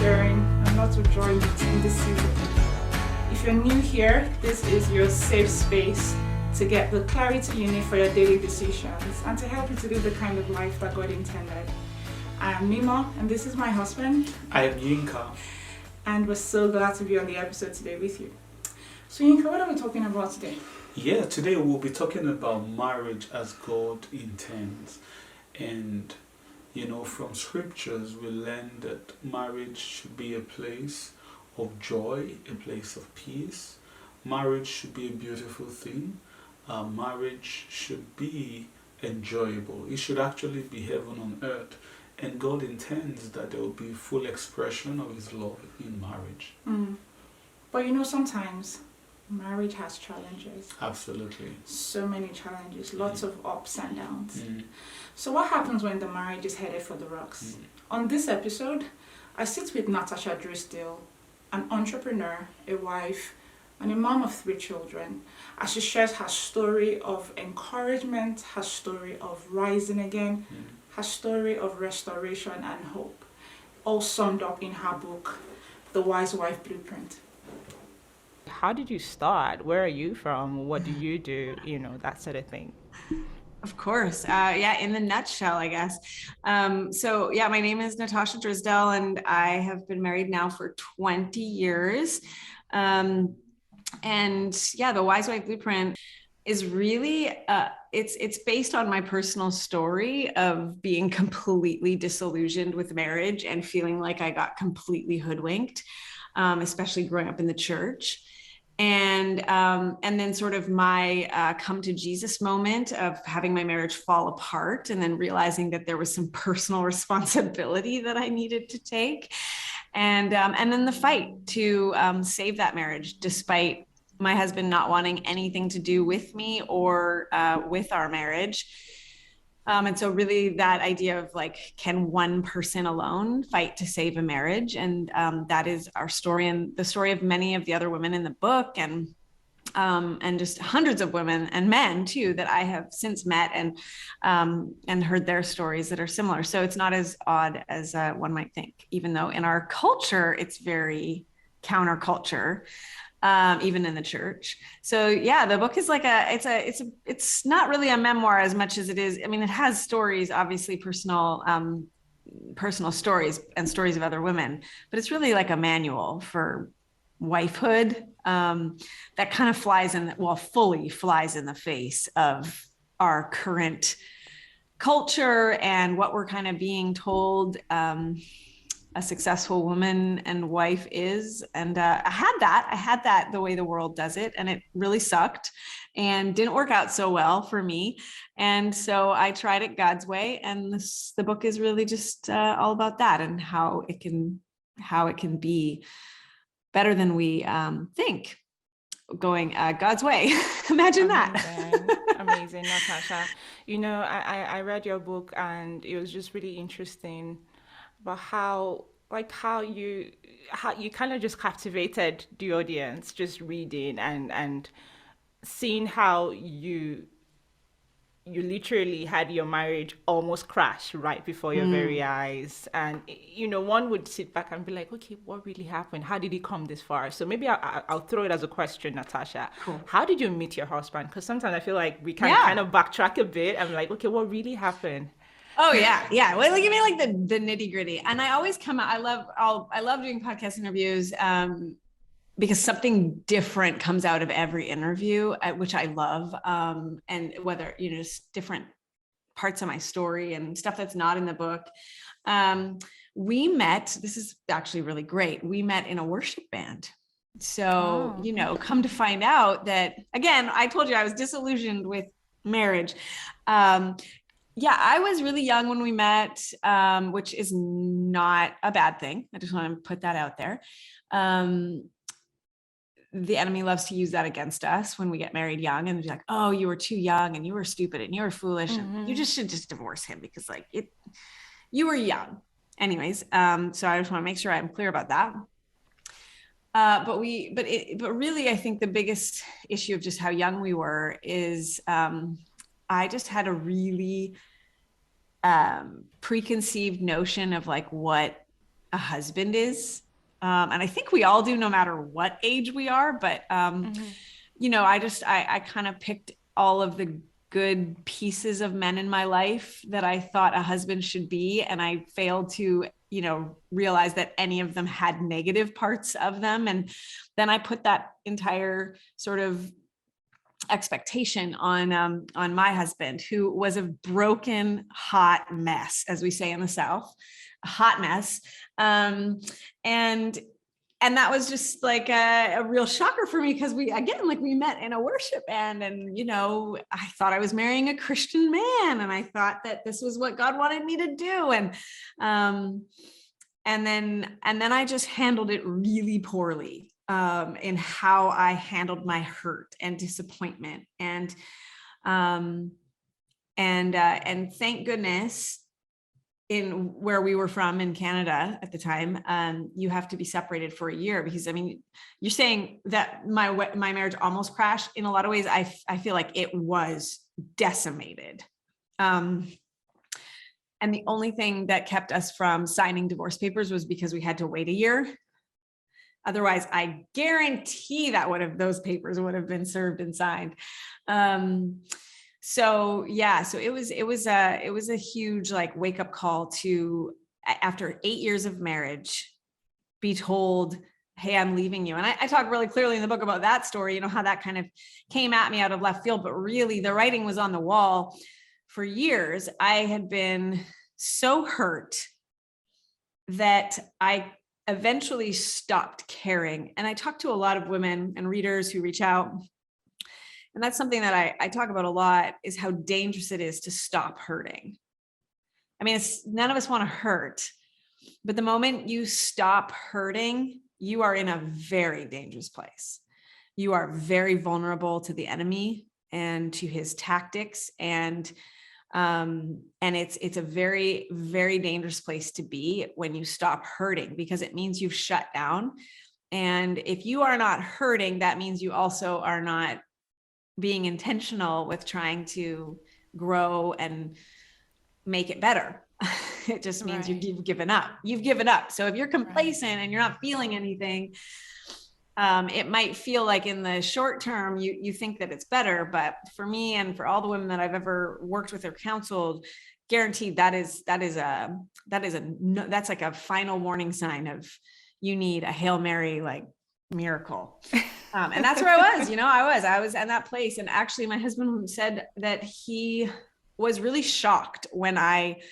sharing and lots of joy in this season. If you're new here, this is your safe space to get the clarity you need for your daily decisions and to help you to live the kind of life that God intended. I'm Mimo, and this is my husband. I am Yinka. And we're so glad to be on the episode today with you. So Yinka, what are we talking about today? Yeah, today we'll be talking about marriage as God intends. And, from scriptures we learn that marriage should be a place of joy, a place of peace. Marriage should be a beautiful thing. Marriage should be enjoyable. It should actually be heaven on earth. And God intends that there will be full expression of His love in marriage. But sometimes marriage has challenges. Absolutely. So many challenges, lots of ups and downs. So what happens when the marriage is headed for the rocks? On this episode, I sit with Natasha Drisdelle, an entrepreneur, a wife, and a mom of 3 children, as she shares her story of encouragement, her story of rising again, her story of restoration and hope, all summed up in her book, The Wisewife Blueprint. How did you start? Where are you from? What do you do? That sort of thing. Of course. In the nutshell, I guess. My name is Natasha Drisdelle, and I have been married now for 20 years. The Wisewife Blueprint is really, it's based on my personal story of being completely disillusioned with marriage and feeling like I got completely hoodwinked, especially growing up in the church. And then sort of my come to Jesus moment of having my marriage fall apart and then realizing that there was some personal responsibility that I needed to take. And then the fight to save that marriage, despite my husband not wanting anything to do with me or with our marriage. And so really that idea of can one person alone fight to save a marriage? And that is our story and the story of many of the other women in the book and just hundreds of women and men too, that I have since met and heard their stories that are similar. So it's not as odd as one might think, even though in our culture, it's very counterculture. Even in the church. So the book is it's not really a memoir as much as it is. I mean, it has stories, obviously personal stories and stories of other women, but it's really like a manual for wifehood that kind of fully flies in the face of our current culture and what we're kind of being told a successful woman and wife is. And I had that the way the world does it. And it really sucked and didn't work out so well for me. And so I tried it God's way. And the book is really just all about that and how it can be better than we think, going God's way. Imagine that. Amazing, Natasha. I read your book and it was just really interesting. But how you kind of just captivated the audience just reading and seeing how you literally had your marriage almost crash right before your very eyes. And one would sit back and be like, okay, what really happened? How did he come this far? So maybe I'll throw it as a question, Natasha. Cool. How did you meet your husband? Because sometimes I feel like we can kind of backtrack a bit and be like, okay, what really happened? Oh yeah. Well, give me the nitty gritty. And I always come out. I love doing podcast interviews because something different comes out of every interview, which I love. And whether just different parts of my story and stuff that's not in the book. We met. This is actually really great. We met in a worship band. So come to find out that again, I told you I was disillusioned with marriage. I was really young when we met, which is not a bad thing. I just want to put that out there. The enemy loves to use that against us when we get married young and be like, oh, you were too young and you were stupid and you were foolish. And you should divorce him because you were young. Anyways, so I just want to make sure I'm clear about that. But really, I think the biggest issue of just how young we were is I just had a really preconceived notion of like what a husband is. And I think we all do, no matter what age we are. But, I kind of picked all of the good pieces of men in my life that I thought a husband should be. And I failed to, realize that any of them had negative parts of them. And then I put that entire sort of expectation on my husband, who was a broken, hot mess, as we say in the South, a hot mess. And that was just like a real shocker for me, because we met in a worship band, and, I thought I was marrying a Christian man, and I thought that this was what God wanted me to do. And then I just handled it really poorly, in how I handled my hurt and disappointment. And thank goodness, in where we were from in Canada at the time, you have to be separated for a year, because you're saying that my marriage almost crashed. In a lot of ways, I feel like it was decimated. And the only thing that kept us from signing divorce papers was because we had to wait a year. Otherwise, I guarantee that those papers would have been served and signed. So it was a huge wake up call to, after 8 years of marriage, be told, hey, I'm leaving you. And I talk really clearly in the book about that story, how that kind of came at me out of left field, but really the writing was on the wall. For years, I had been so hurt that I eventually stopped caring. And I talk to a lot of women and readers who reach out. And that's something that I talk about a lot, is how dangerous it is to stop hurting. None of us want to hurt, but the moment you stop hurting, you are in a very dangerous place. You are very vulnerable to the enemy and to his tactics. And it's a very, very dangerous place to be when you stop hurting, because it means you've shut down. And if you are not hurting, that means you also are not being intentional with trying to grow and make it better. It just means you've given up. You've given up. So if you're complacent and you're not feeling anything, it might feel like in the short term, you think that it's better. But for me, and for all the women that I've ever worked with or counseled, guaranteed that's like a final warning sign of, you need a Hail Mary, miracle. And that's where I was, I was in that place. And actually my husband said that he was really shocked when I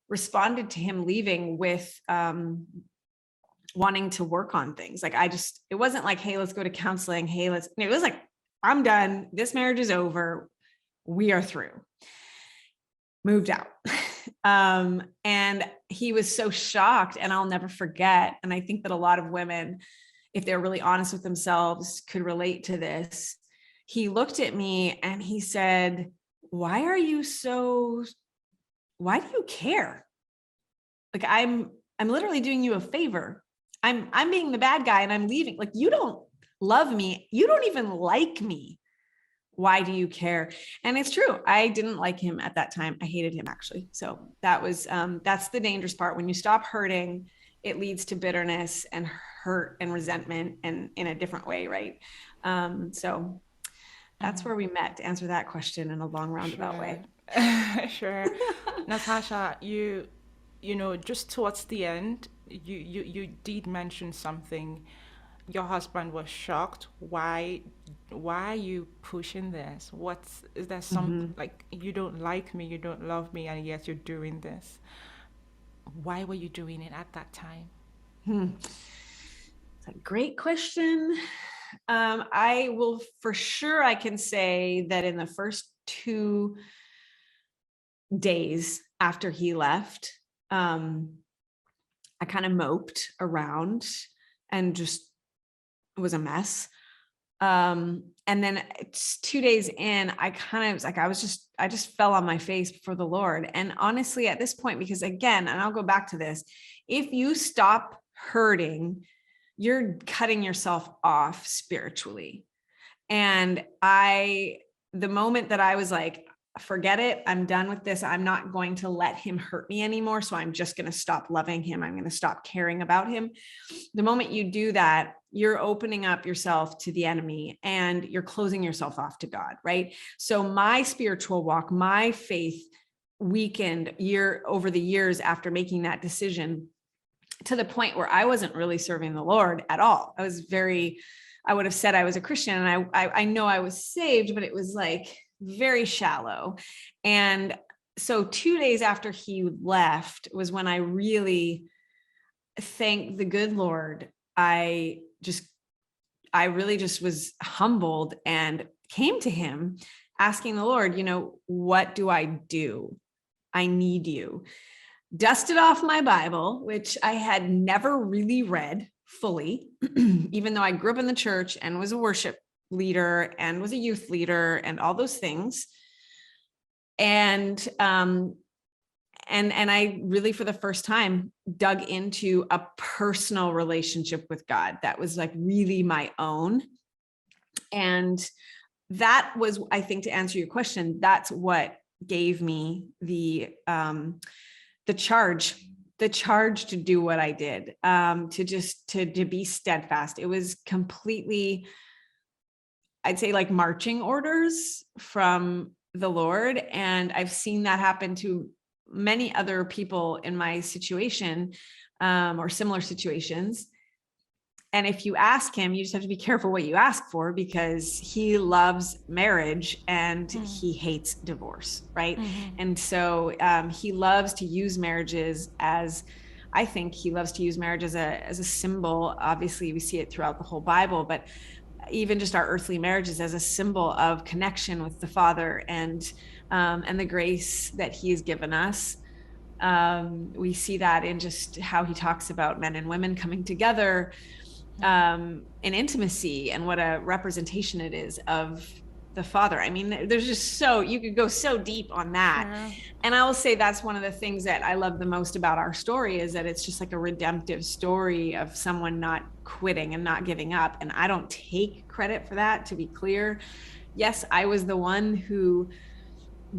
responded to him leaving with, wanting to work on things. It wasn't like, hey, let's go to counseling. Hey, it was like, I'm done. This marriage is over. We are through. Moved out. And he was so shocked, and I'll never forget. And I think that a lot of women, if they're really honest with themselves, could relate to this. He looked at me and he said, why do you care? I'm literally doing you a favor. I'm being the bad guy and I'm leaving. You don't love me. You don't even like me. Why do you care? And it's true. I didn't like him at that time. I hated him, actually. So that's the dangerous part. When you stop hurting, it leads to bitterness and hurt and resentment, and in a different way. Right. So that's where we met, to answer that question in a long roundabout way. Sure. Natasha, you just towards the end, you did mention something. Your husband was shocked. Why are you pushing this? Is there some, you don't like me, you don't love me, and yet you're doing this? Why were you doing it at that time? It's a great question. I can say that in the first 2 days after he left, I kind of moped around and just was a mess. And then 2 days in, I kind of was like, I just fell on my face before the Lord. And honestly, at this point, because again, and I'll go back to this, if you stop hurting, you're cutting yourself off spiritually. And the moment that I was like, forget it. I'm done with this. I'm not going to let him hurt me anymore. So I'm just going to stop loving him. I'm going to stop caring about him. The moment you do that, you're opening up yourself to the enemy and you're closing yourself off to God, right? So my spiritual walk, my faith weakened over the years after making that decision, to the point where I wasn't really serving the Lord at all. I would have said I was a Christian, and I know I was saved, but it was like very shallow. And so 2 days after he left was when I really thanked the good Lord. I really just was humbled and came to him asking the Lord, what do I do? I need you. Dusted off my Bible, which I had never really read fully, even though I grew up in the church and was a worship leader and was a youth leader and all those things. And I really, for the first time, dug into a personal relationship with God that was like really my own. And that was, I think, to answer your question, that's what gave me the charge to do what I did, to be steadfast. It was completely, I'd say, like marching orders from the Lord. And I've seen that happen to many other people in my situation, or similar situations. And if you ask him, you just have to be careful what you ask for, because he loves marriage and he hates divorce, right? Mm-hmm. And so he loves to use marriages as a symbol. Obviously, we see it throughout the whole Bible, but even just our earthly marriages as a symbol of connection with the Father and the grace that he has given us. We see that in just how he talks about men and women coming together in intimacy, and what a representation it is of the Father. I mean, there's just you could go so deep on that. Yeah. And I will say that's one of the things that I love the most about our story, is that it's just like a redemptive story of someone not quitting and not giving up. And I don't take credit for that, to be clear. Yes, I was the one who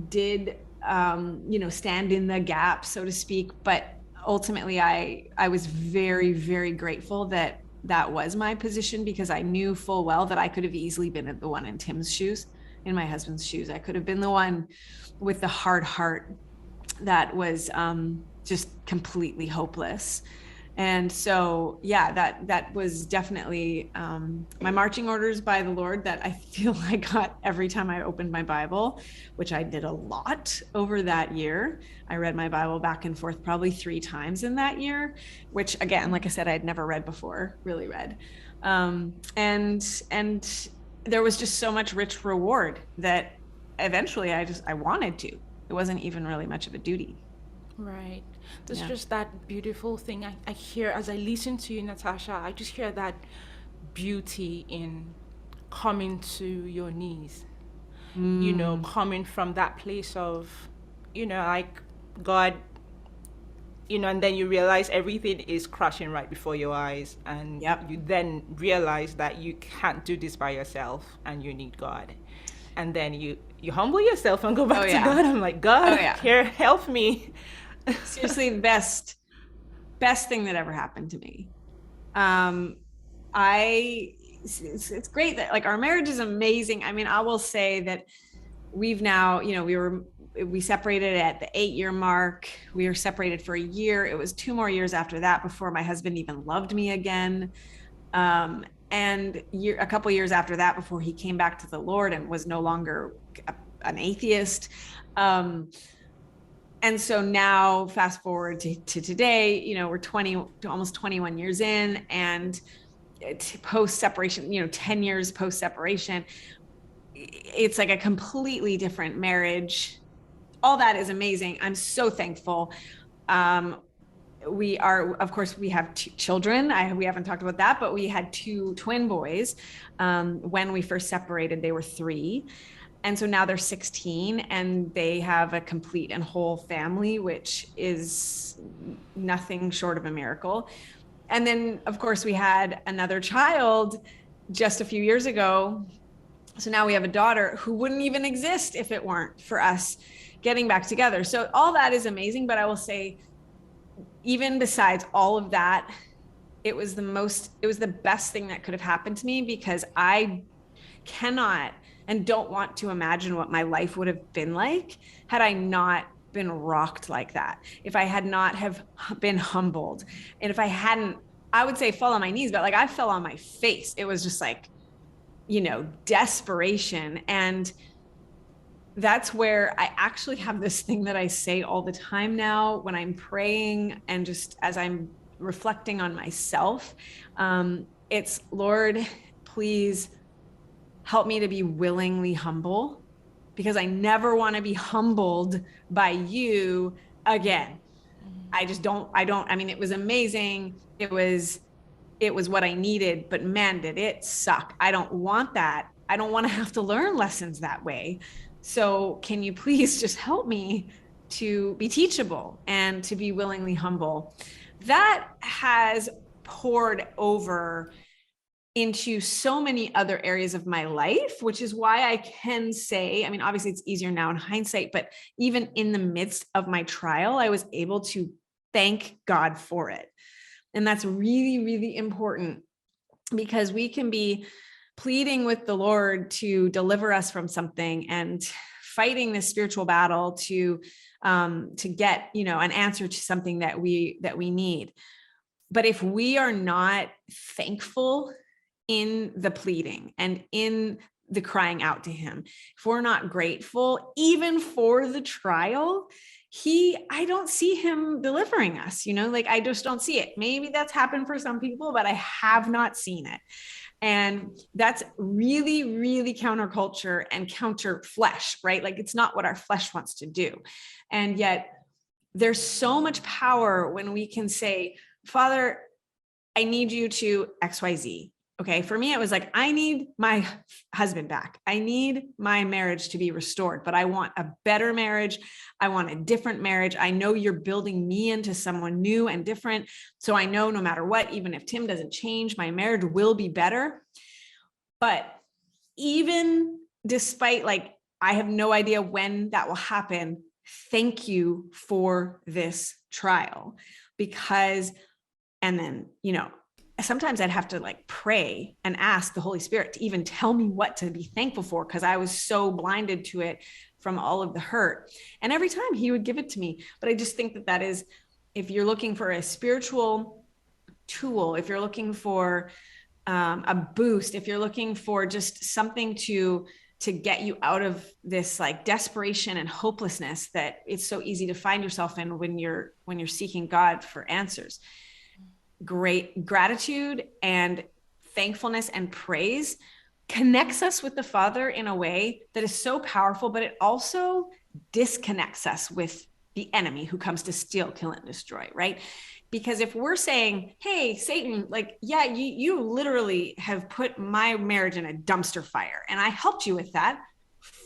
did, stand in the gap, so to speak. But ultimately, I was very, very grateful that was my position, because I knew full well that I could have easily been the one in Tim's shoes, in my husband's shoes. I could have been the one with the hard heart that was just completely hopeless. And so, yeah, that was definitely my marching orders by the Lord that I feel I got every time I opened my Bible, which I did a lot over that year. I read my Bible back and forth probably 3 times in that year, which, again, like I said, I had never read before, really read. And there was just so much rich reward that eventually I wanted to. It wasn't even really much of a duty. Right. There's just that beautiful thing I hear as I listen to you, Natasha. I just hear that beauty in coming to your knees, coming from that place of, like God, and then you realize everything is crashing right before your eyes. And you then realize that you can't do this by yourself and you need God. And then you humble yourself and go back to God. I'm like, God, here, help me. Seriously, the best thing that ever happened to me. It's great that, like, our marriage is amazing. I mean, I will say that we've now, we separated at the 8-year mark. We were separated for a year. It was 2 more years after that before my husband even loved me again. And a couple years after that, before he came back to the Lord and was no longer an atheist. And so now, fast forward to today, we're almost 21 years in, and post separation, 10 years post separation, it's like a completely different marriage. All that is amazing. I'm so thankful. We have 2 children. We haven't talked about that, but we had 2 twin boys. When we first separated, they were 3. And so now they're 16, and they have a complete and whole family, which is nothing short of a miracle. And then, of course, we had another child just a few years ago So now we have a daughter who wouldn't even exist if it weren't for us getting back together. So all that is amazing. But I will say, even besides all of that, it was the best thing that could have happened to me, because I cannot and don't want to imagine what my life would have been like had I not been rocked like that. If I had not have been humbled, and if I hadn't, I would say fall on my knees, but like I fell on my face. It was just like, desperation. And that's where I actually have this thing that I say all the time now when I'm praying and just as I'm reflecting on myself. It's, Lord, please help me to be willingly humble, because I never want to be humbled by you again. I mean, it was amazing. It was what I needed, but man, did it suck. I don't want that. I don't want to have to learn lessons that way. So can you please just help me to be teachable and to be willingly humble? That has poured over into so many other areas of my life, which is why I can say, I mean, obviously it's easier now in hindsight, but even in the midst of my trial, I was able to thank God for it. And that's really, really important, because we can be pleading with the Lord to deliver us from something and fighting this spiritual battle to get, an answer to something that we need. But if we are not thankful in the pleading and in the crying out to him, if we're not grateful, even for the trial, I don't see him delivering us, like I just don't see it. Maybe that's happened for some people, but I have not seen it. And that's really, really counterculture and counter flesh, right? Like it's not what our flesh wants to do. And yet there's so much power when we can say, Father, I need you to XYZ. Okay. For me, it was like, I need my husband back. I need my marriage to be restored, but I want a better marriage. I want a different marriage. I know you're building me into someone new and different. So I know no matter what, even if Tim doesn't change, my marriage will be better. But even despite, like, I have no idea when that will happen, thank you for this trial, because, and then, sometimes I'd have to like pray and ask the Holy Spirit to even tell me what to be thankful for, because I was so blinded to it from all of the hurt. And every time he would give it to me. But I just think that is, if you're looking for a spiritual tool, if you're looking for a boost, if you're looking for just something to get you out of this like desperation and hopelessness that it's so easy to find yourself in when you're seeking God for answers, great gratitude and thankfulness and praise connects us with the Father in a way that is so powerful, but it also disconnects us with the enemy who comes to steal, kill, and destroy, right? Because if we're saying, hey, Satan, like, yeah, you literally have put my marriage in a dumpster fire, and I helped you with that.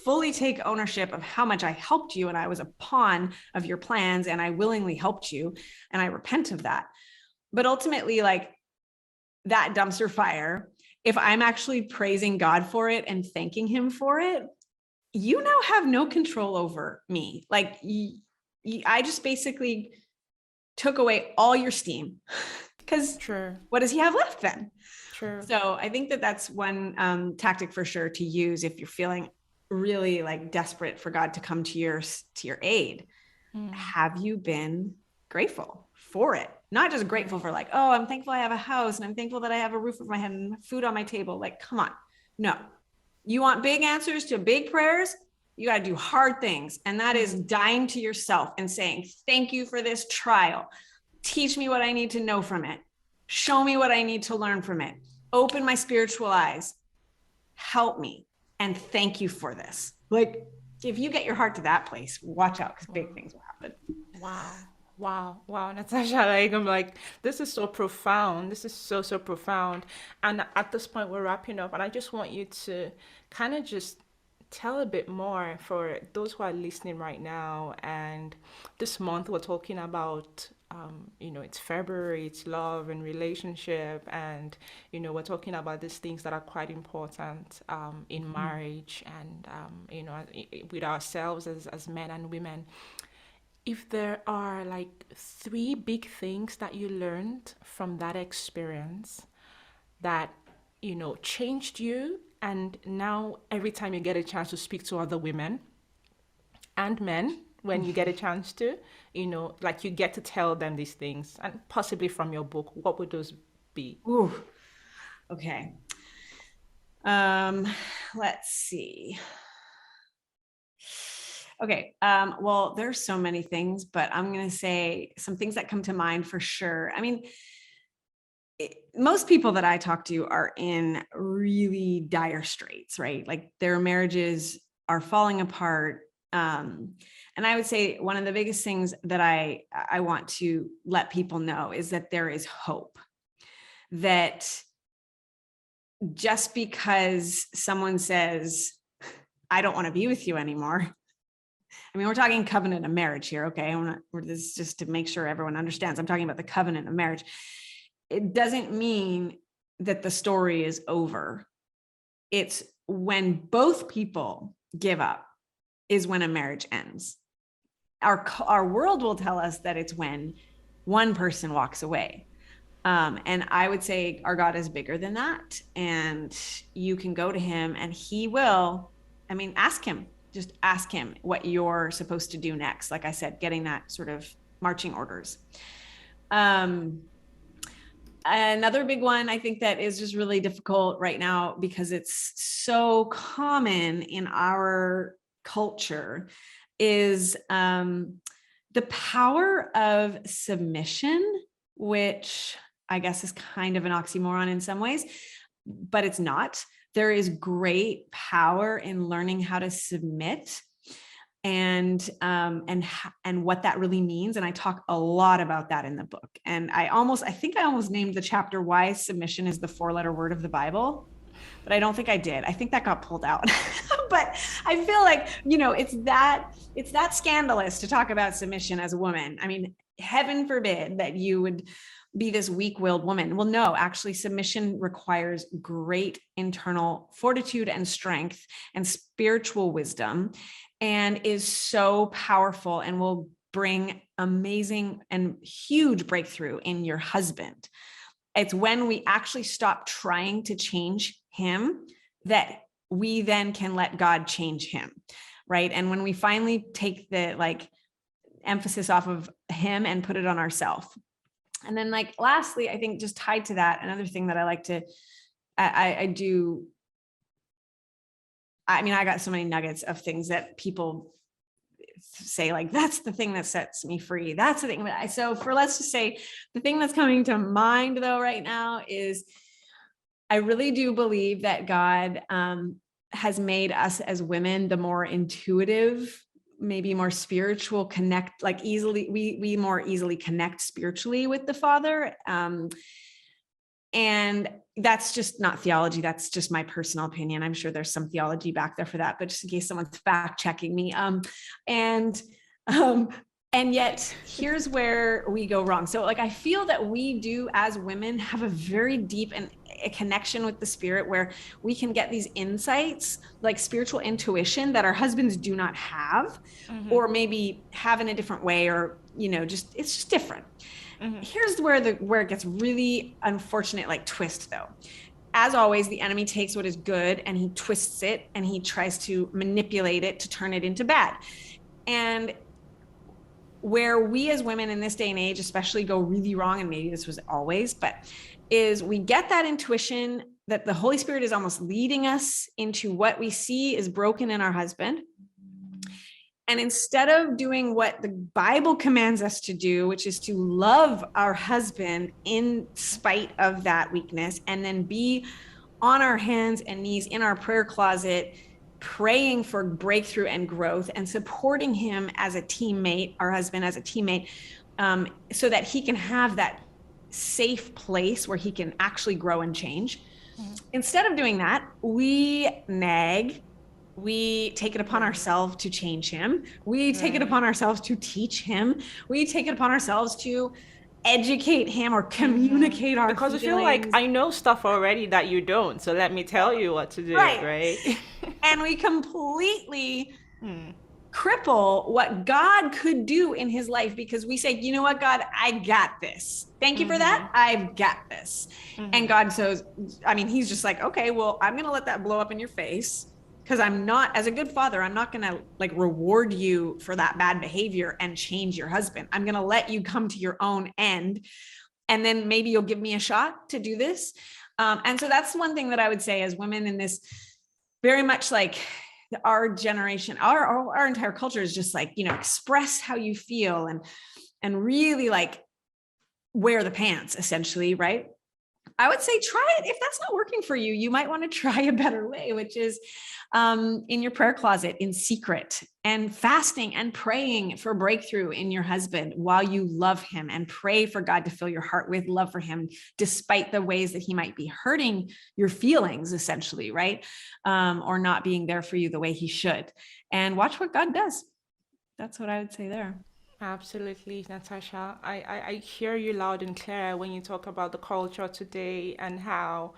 Fully take ownership of how much I helped you, and I was a pawn of your plans, and I willingly helped you, and I repent of that. But ultimately, like that dumpster fire, if I'm actually praising God for it and thanking him for it, you now have no control over me. Like I just basically took away all your steam, because what does he have left then? True. So I think that that's one tactic for sure to use if you're feeling really like desperate for God to come to your aid. Have you been grateful for it? Not just grateful for like, oh, I'm thankful I have a house, and I'm thankful that I have a roof over my head and food on my table. Like, come on. No, you want big answers to big prayers? You got to do hard things. And that is dying to yourself and saying, thank you for this trial. Teach me what I need to know from it. Show me what I need to learn from it. Open my spiritual eyes. Help me. And thank you for this. Like, if you get your heart to that place, watch out, because big things will happen. Wow, Natasha, like I'm like, this is so profound. This is so profound. And at this point we're wrapping up, and I just want you to kind of just tell a bit more for those who are listening right now. And this month we're talking about it's February, it's love and relationship, and we're talking about these things that are quite important in marriage, and with ourselves as men and women. If there are like three big things that you learned from that experience that changed you, and now every time you get a chance to speak to other women and men, when you get a chance to, like you get to tell them these things, and possibly from your book, what would those be? Ooh, okay. Let's see. Okay. Well, there's so many things, but I'm going to say some things that come to mind for sure. I mean, most people that I talk to are in really dire straits, right? Like their marriages are falling apart. And I would say one of the biggest things that I want to let people know is that there is hope. That just because someone says, I don't want to be with you anymore. I mean, we're talking covenant of marriage here, okay? This is just to make sure everyone understands. I'm talking about the covenant of marriage. It doesn't mean that the story is over. It's when both people give up is when a marriage ends. Our world will tell us that it's when one person walks away. And I would say our God is bigger than that. And you can go to him and he will, ask him, just ask him what you're supposed to do next. Like I said, getting that sort of marching orders. Another big one, I think that is just really difficult right now because it's so common in our culture is the power of submission, which I guess is kind of an oxymoron in some ways, but it's not. There is great power in learning how to submit and what that really means. And I talk a lot about that in the book. And I think I almost named the chapter Why Submission is the 4-Letter Word of the Bible, but I don't think I did. I think that got pulled out. But I feel like, it's that scandalous to talk about submission as a woman. I mean, heaven forbid that you would be this weak-willed woman. Well, no, actually submission requires great internal fortitude and strength and spiritual wisdom, and is so powerful and will bring amazing and huge breakthrough in your husband. It's when we actually stop trying to change him that we then can let God change him, right? And when we finally take the emphasis off of him and put it on ourselves. And then lastly, I think just tied to that, another thing that I like to, I got so many nuggets of things that people say, that's the thing that sets me free. That's the thing. So let's just say the thing that's coming to mind though right now is I really do believe that God has made us as women the more intuitive, maybe more spiritual connect, we more easily connect spiritually with the Father. And that's just not theology. That's just my personal opinion. I'm sure there's some theology back there for that, but just in case someone's fact checking me. And yet here's where we go wrong. So I feel that we do as women have a very deep and a connection with the Spirit where we can get these insights, like spiritual intuition that our husbands do not have, or maybe have in a different way, or, it's just different. Here's where it gets really unfortunate, twist though. As always, the enemy takes what is good and he twists it and he tries to manipulate it to turn it into bad. And where we as women in this day and age especially go really wrong, and maybe this was always, but is we get that intuition that the Holy Spirit is almost leading us into what we see is broken in our husband. And instead of doing what the Bible commands us to do, which is to love our husband in spite of that weakness, and then be on our hands and knees in our prayer closet, praying for breakthrough and growth and supporting him as a teammate, our husband as a teammate, so that he can have that safe place where he can actually grow and change. Instead of doing that, we nag, We take it upon ourselves to change him. We take it upon ourselves to teach him. We take it upon ourselves to educate him or communicate our Because I feelings. feel like I know stuff already that you don't, so let me tell you what to do, right? And we completely cripple what God could do in his life because we say, you know what, God, I got this. Thank you for that. I've got this. And God says, I mean, he's just like, okay, well, I'm going to let that blow up in your face because I'm not, as a good father, I'm not going to like reward you for that bad behavior and change your husband. I'm going to let you come to your own end. And then maybe you'll give me a shot to do this. And so that's one thing that I would say as women in this very much like our generation, our entire culture is just like, you know, express how you feel and really like wear the pants essentially, right? I would say try it. If that's not working for you, you might want to try a better way, which is in your prayer closet in secret and fasting and praying for breakthrough in your husband while you love him and pray for God to fill your heart with love for him, despite the ways that he might be hurting your feelings essentially, right? Or not being there for you the way he should. And watch what God does. That's what I would say there. Absolutely, Natasha. I hear you loud and clear when you talk about the culture today and how,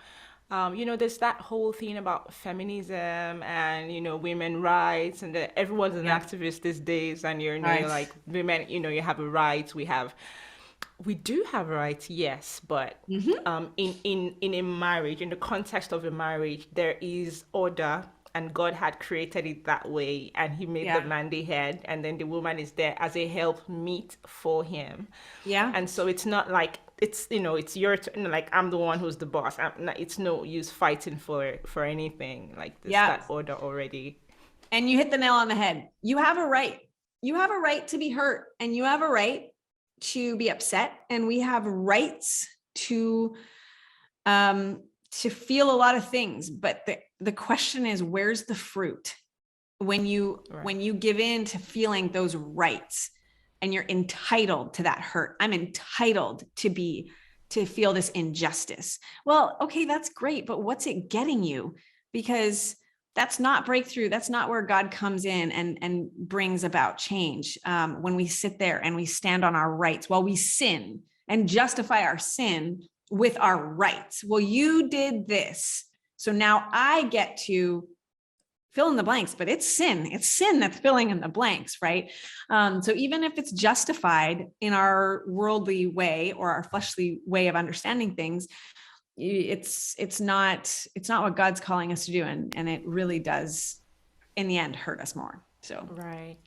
there's that whole thing about feminism and, women rights and that everyone's an activist these days. And you're like women, you have a right. We do have rights, yes, but in a marriage, in the context of a marriage, there is order. And God had created it that way, and he made the man the head, and then the woman is there as a helpmeet for him. Yeah. And so it's not like it's your turn. Like I'm the one who's the boss. It's no use fighting for anything. Like there's that order already. And you hit the nail on the head. You have a right. You have a right to be hurt, and you have a right to be upset, and we have rights to feel a lot of things, but the question is, where's the fruit when you give in to feeling those rights and you're entitled to that hurt? I'm entitled to feel this injustice. Well, okay, that's great, but what's it getting you? Because that's not breakthrough. That's not where God comes in and brings about change. When we sit there and we stand on our rights while we sin and justify our sin with our rights. Well, you did this, so now I get to fill in the blanks, but it's sin. It's sin that's filling in the blanks, right? So even if it's justified in our worldly way or our fleshly way of understanding things, it's not what God's calling us to do, and it really does, in the end, hurt us more. So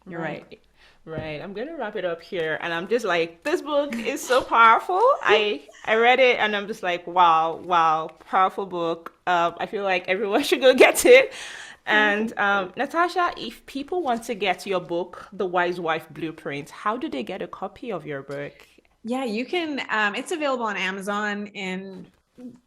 you're right. Right. I'm going to wrap it up here. And I'm just like, this book is so powerful. I read it and I'm just like, wow, powerful book. I feel like everyone should go get it. And Natasha, if people want to get your book, The Wisewife Blueprint, how do they get a copy of your book? Yeah, you can. It's available on Amazon in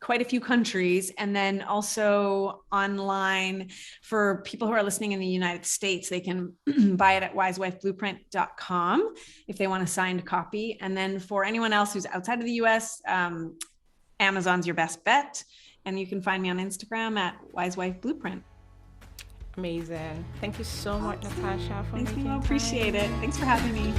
quite a few countries, and then also online for people who are listening in the United States. They can buy it at wisewifeblueprint.com if they want a signed copy. And then for anyone else who's outside of the US, Amazon's your best bet. And you can find me on Instagram at Wisewife Blueprint. Amazing. Thank you so much, Natasha, for Thanks, making Mimo. Appreciate it. Thanks for having me.